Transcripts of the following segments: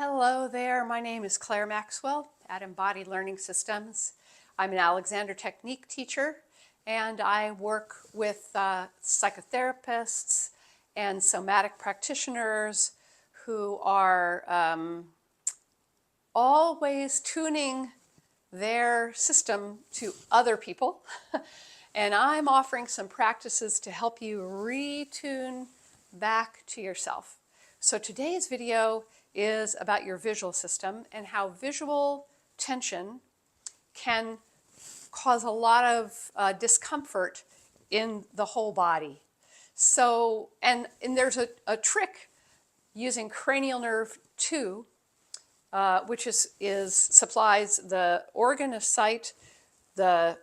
Hello there, my name is Clare Maxwell at Embodied Learning Systems. I'm an Alexander Technique teacher and I work with psychotherapists and somatic practitioners who are always tuning their system to other people. And I'm offering some practices to help you retune back to yourself. So today's video is about your visual system and how visual tension can cause a lot of discomfort in the whole body. So, and there's a trick using cranial nerve 2, which supplies the organ of sight, the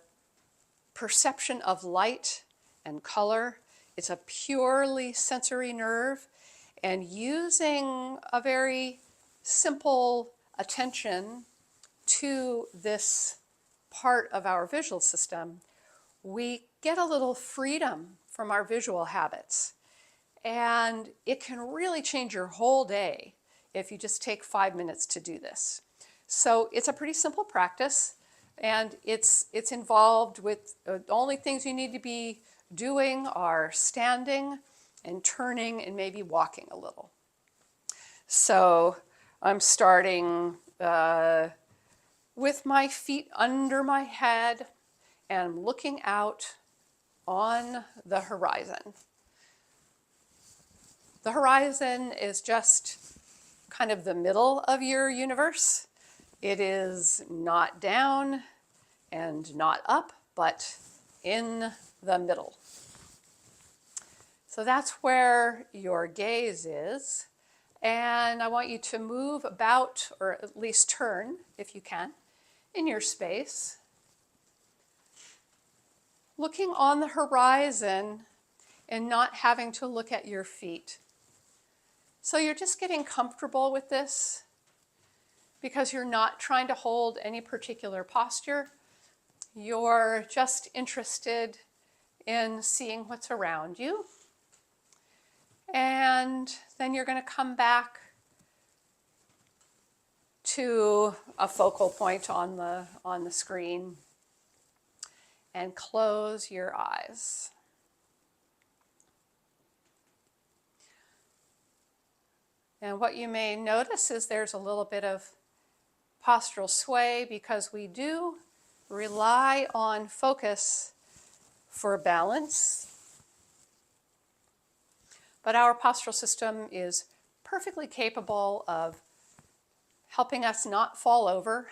perception of light and color. It's a purely sensory nerve, and using a very simple attention to this part of our visual system, we get a little freedom from our visual habits. And it can really change your whole day if you just take 5 minutes to do this. So it's a pretty simple practice, and it's involved with the only things you need to be doing are standing and turning and maybe walking a little. So I'm starting with my feet under my head and I'm looking out on the horizon. The horizon is just kind of the middle of your universe. It is not down and not up, but in the middle. So that's where your gaze is. And I want you to move about, or at least turn, if you can, in your space. Looking on the horizon and not having to look at your feet. So you're just getting comfortable with this because you're not trying to hold any particular posture. You're just interested in seeing what's around you. And then you're going to come back to a focal point on the screen and close your eyes. And what you may notice is there's a little bit of postural sway because we do rely on focus for balance. But our postural system is perfectly capable of helping us not fall over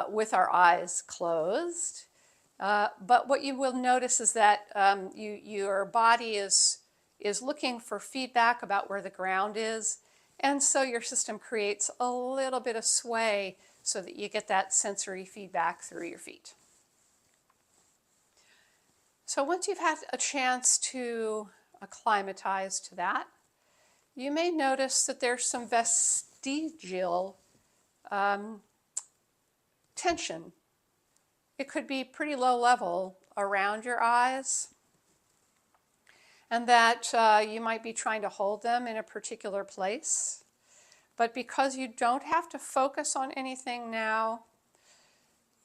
with our eyes closed. But what you will notice is that your body is looking for feedback about where the ground is. And so your system creates a little bit of sway so that you get that sensory feedback through your feet. So once you've had a chance to acclimatize to that, you may notice that there's some vestigial tension. It could be pretty low level around your eyes, and that you might be trying to hold them in a particular place. But because you don't have to focus on anything now,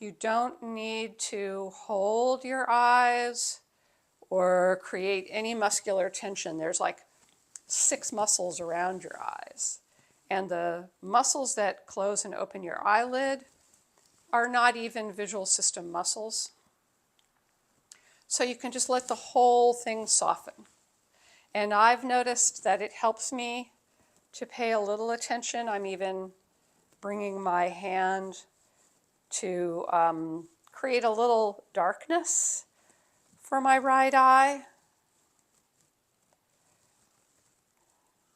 you don't need to hold your eyes or create any muscular tension. There's like 6 muscles around your eyes. And the muscles that close and open your eyelid are not even visual system muscles. So you can just let the whole thing soften. And I've noticed that it helps me to pay a little attention. I'm even bringing my hand to create a little darkness for my right eye.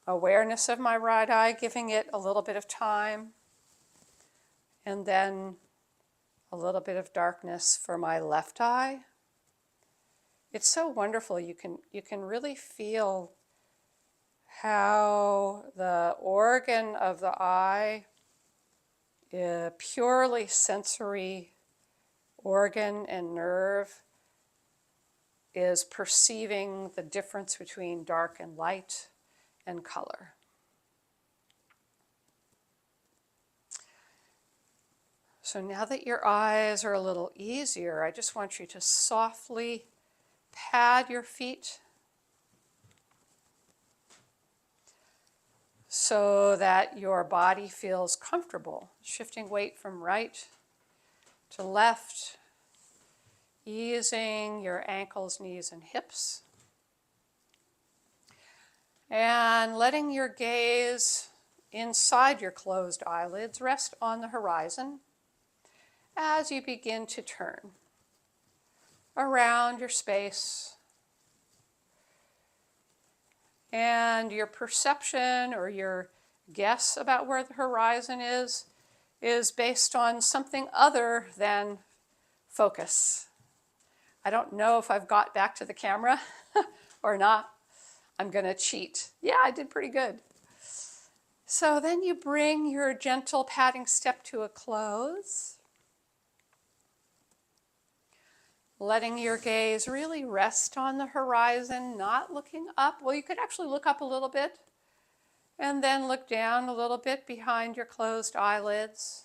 Awareness of my right eye, giving it a little bit of time. And then a little bit of darkness for my left eye. It's so wonderful. You can really feel how the organ of the eye, a purely sensory organ and nerve, is perceiving the difference between dark and light and color. So now that your eyes are a little easier, I just want you to softly pad your feet so that your body feels comfortable, shifting weight from right to left, easing your ankles, knees, and hips, and letting your gaze inside your closed eyelids rest on the horizon as you begin to turn around your space. And your perception or your guess about where the horizon is based on something other than focus. I don't know if I've got back to the camera or not. I'm going to cheat. Yeah, I did pretty good. So then you bring your gentle padding step to a close, letting your gaze really rest on the horizon, not looking up. Well, you could actually look up a little bit and then look down a little bit behind your closed eyelids.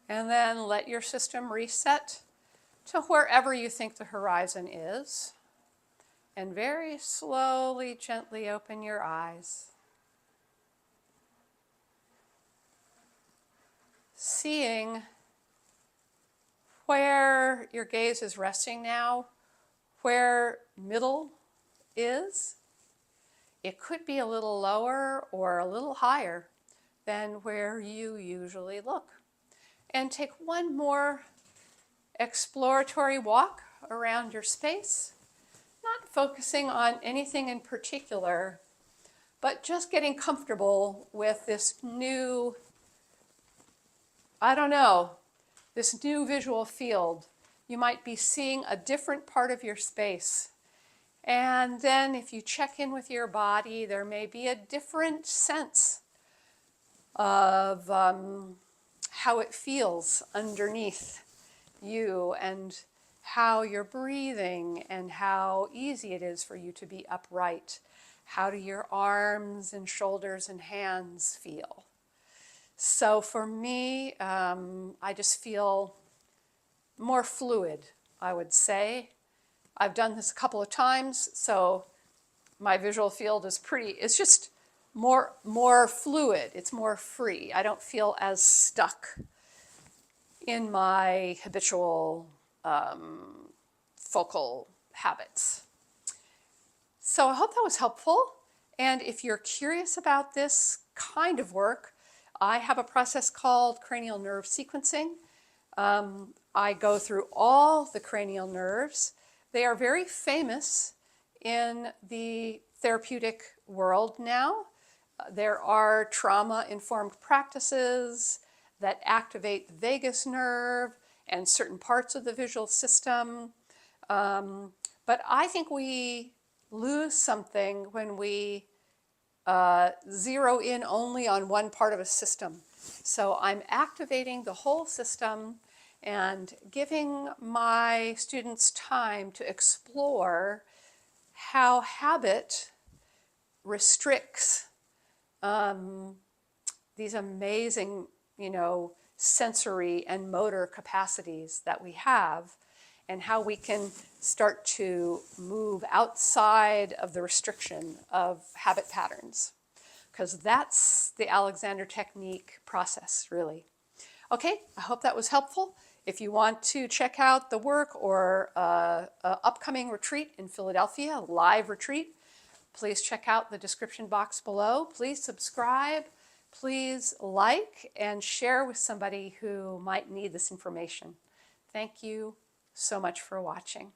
And then let your system reset to wherever you think the horizon is. And very slowly, gently open your eyes. Seeing where your gaze is resting now, where middle is. It could be a little lower or a little higher than where you usually look. And take one more exploratory walk around your space, not focusing on anything in particular, but just getting comfortable with this new, this new visual field. You might be seeing a different part of your space. And then if you check in with your body, there may be a different sense of how it feels underneath you and how you're breathing and how easy it is for you to be upright. How do your arms and shoulders and hands feel? So for me, I just feel more fluid, I would say. I've done this a couple of times, so my visual field is it's just more fluid. It's more free. I don't feel as stuck in my habitual focal habits. So I hope that was helpful. And if you're curious about this kind of work, I have a process called cranial nerve sequencing. I go through all the cranial nerves. They are very famous in the therapeutic world now. There are trauma-informed practices that activate the vagus nerve and certain parts of the visual system. But I think we lose something when we zero in only on one part of a system. So I'm activating the whole system and giving my students time to explore how habit restricts these amazing, sensory and motor capacities that we have, and how we can start to move outside of the restriction of habit patterns. Because that's the Alexander technique process, really. Okay, I hope that was helpful. If you want to check out the work or an upcoming retreat in Philadelphia, a live retreat, please check out the description box below. Please subscribe. Please like and share with somebody who might need this information. Thank you so much for watching.